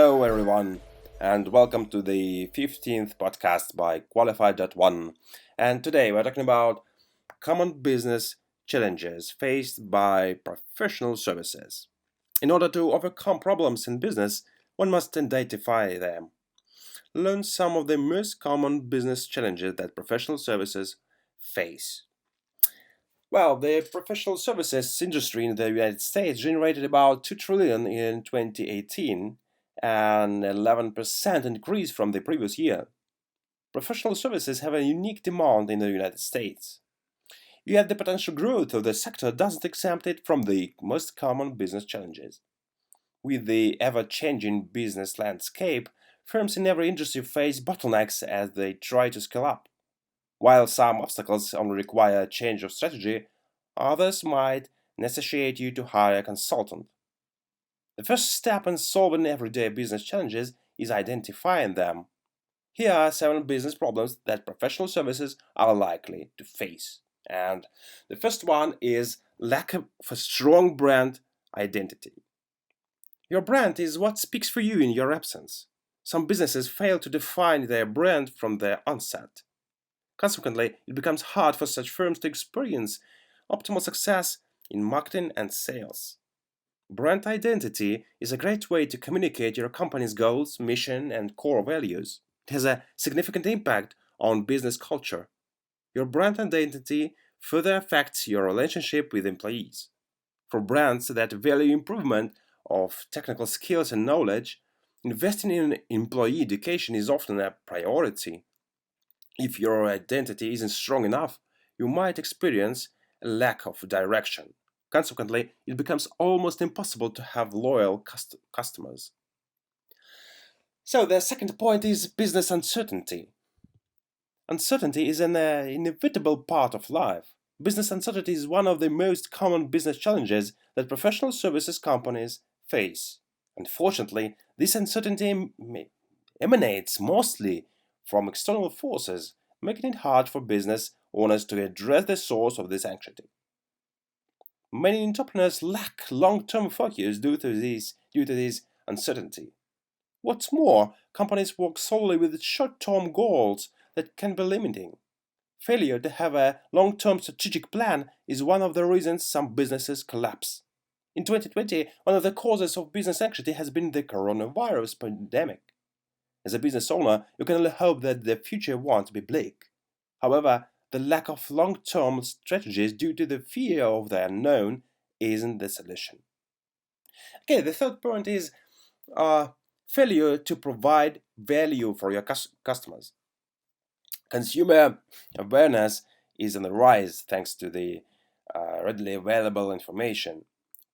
Hello, everyone, and welcome to the 15th podcast by Qualified.One. And today we're talking about common business challenges faced by professional services. In order to overcome problems in business, one must identify them. Learn some of the most common business challenges that professional services face. Well, the professional services industry in the United States generated about 2 trillion in 2018, an 11% increase from the previous year. Professional services have a unique demand in the United States. Yet the potential growth of the sector doesn't exempt it from the most common business challenges. With the ever-changing business landscape, firms in every industry face bottlenecks as they try to scale up. While some obstacles only require a change of strategy, others might necessitate you to hire a consultant. The first step in solving everyday business challenges is identifying them. Here are 7 business problems that professional services are likely to face. And the first one is lack of a strong brand identity. Your brand is what speaks for you in your absence. Some businesses fail to define their brand from the onset. Consequently, it becomes hard for such firms to experience optimal success in marketing and sales. Brand identity is a great way to communicate your company's goals, mission, and core values. It has a significant impact on business culture. Your brand identity further affects your relationship with employees. For brands that value improvement of technical skills and knowledge, investing in employee education is often a priority. If your identity isn't strong enough, you might experience a lack of direction. Consequently, it becomes almost impossible to have loyal customers. So, the second point is business uncertainty. Uncertainty is an inevitable part of life. Business uncertainty is one of the most common business challenges that professional services companies face. Unfortunately, this uncertainty emanates mostly from external forces, making it hard for business owners to address the source of this anxiety. Many entrepreneurs lack long-term focus due to this uncertainty. What's more, companies work solely with short-term goals that can be limiting. Failure to have a long-term strategic plan is one of the reasons some businesses collapse. In 2020, one of the causes of business anxiety has been the coronavirus pandemic. As a business owner, you can only hope that the future won't be bleak. However, the lack of long-term strategies due to the fear of the unknown isn't the solution. Okay, the third point is uh, failure to provide value for your customers. Consumer awareness is on the rise thanks to the readily available information.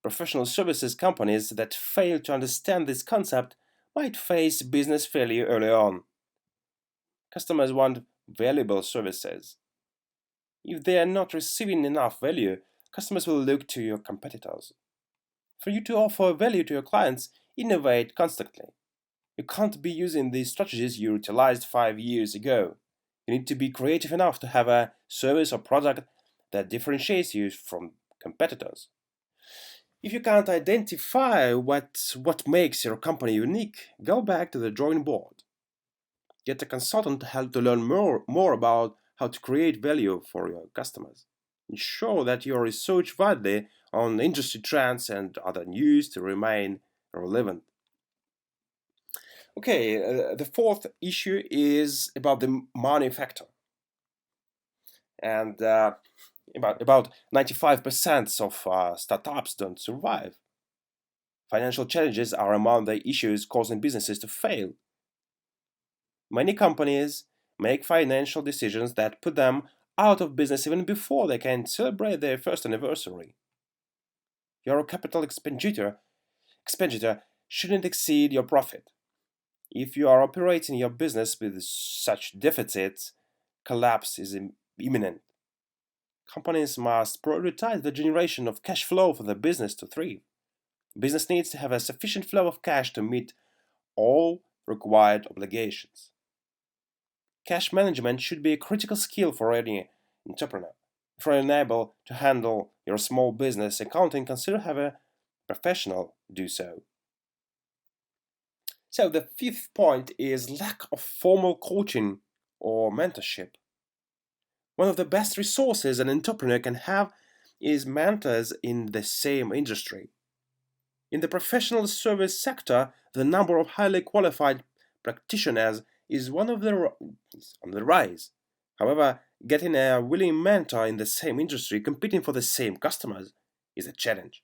Professional services companies that fail to understand this concept might face business failure early on. Customers want valuable services. If they are not receiving enough value, customers will look to your competitors. For you to offer value to your clients, innovate constantly. You can't be using the strategies you utilized 5 years ago. You need to be creative enough to have a service or product that differentiates you from competitors. If you can't identify what makes your company unique, go back to the drawing board. Get a consultant to help to learn more about how to create value for your customers. Ensure that you research widely on industry trends and other news to remain relevant. Okay, the fourth issue is about the money factor. And about 95% of startups don't survive. Financial challenges are among the issues causing businesses to fail. Many companies make financial decisions that put them out of business even before they can celebrate their first anniversary. Your capital expenditure shouldn't exceed your profit. If you are operating your business with such deficits, collapse is imminent. Companies must prioritize the generation of cash flow for the business to thrive. Business needs to have a sufficient flow of cash to meet all required obligations. Cash management should be a critical skill for any entrepreneur. If you're unable to handle your small business accounting, consider having a professional do so. So the fifth point is lack of formal coaching or mentorship. One of the best resources an entrepreneur can have is mentors in the same industry. In the professional service sector, the number of highly qualified practitioners is on the rise. However, getting a willing mentor in the same industry competing for the same customers is a challenge.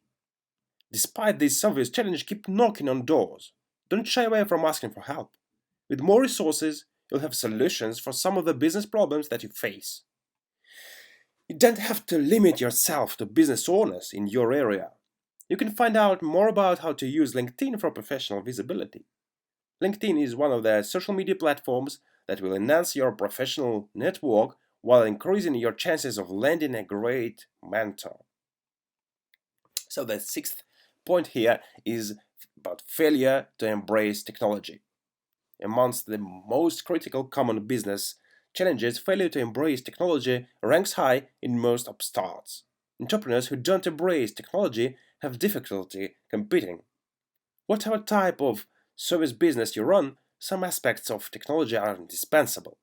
Despite this obvious challenge, keep knocking on doors. Don't shy away from asking for help. With more resources, you'll have solutions for some of the business problems that you face. You don't have to limit yourself to business owners in your area. You can find out more about how to use LinkedIn for professional visibility. LinkedIn is one of the social media platforms that will enhance your professional network while increasing your chances of landing a great mentor. So, the sixth point here is about failure to embrace technology. Amongst the most critical common business challenges, failure to embrace technology ranks high in most upstarts. Entrepreneurs who don't embrace technology have difficulty competing. Whatever type of service business you run, some aspects of technology are indispensable.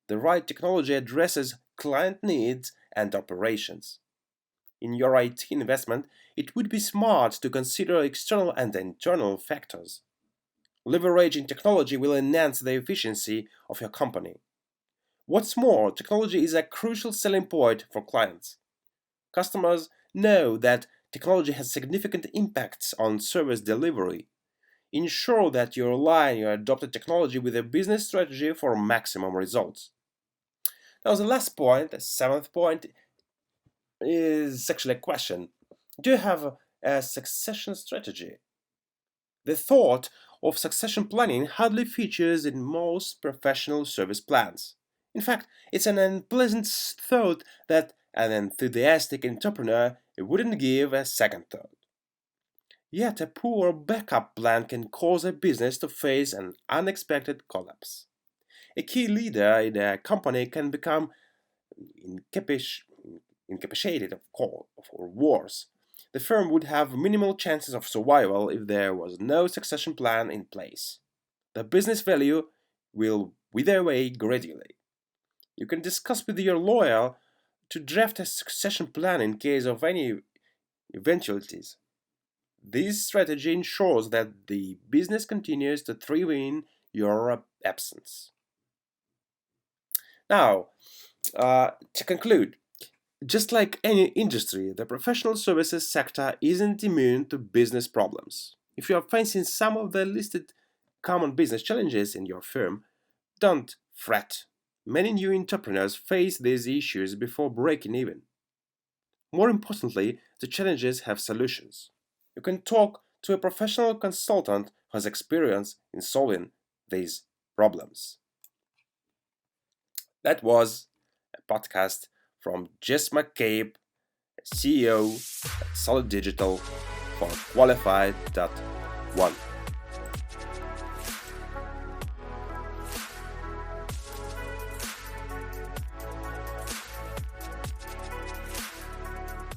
The right technology addresses client needs and operations. In your IT investment, it would be smart to consider external and internal factors. Leveraging technology will enhance the efficiency of your company. What's more, technology is a crucial selling point for clients. Customers know that technology has significant impacts on service delivery. Ensure that you align your adopted technology with a business strategy for maximum results. Now, the last point, the seventh point, is actually a question. Do you have a succession strategy? The thought of succession planning hardly features in most professional service plans. In fact, it's an unpleasant thought that an enthusiastic entrepreneur wouldn't give a second thought. Yet, a poor backup plan can cause a business to face an unexpected collapse. A key leader in a company can become incapac- incapacitated or worse. The firm would have minimal chances of survival if there was no succession plan in place. The business value will wither away gradually. You can discuss with your lawyer to draft a succession plan in case of any eventualities. This strategy ensures that the business continues to thrive in your absence. Now, to conclude, just like any industry, the professional services sector isn't immune to business problems. If you are facing some of the listed common business challenges in your firm, don't fret. Many new entrepreneurs face these issues before breaking even. More importantly, the challenges have solutions. You can talk to a professional consultant who has experience in solving these problems. That was a podcast from Jess McCabe, CEO at Solid Digital for Qualified.One.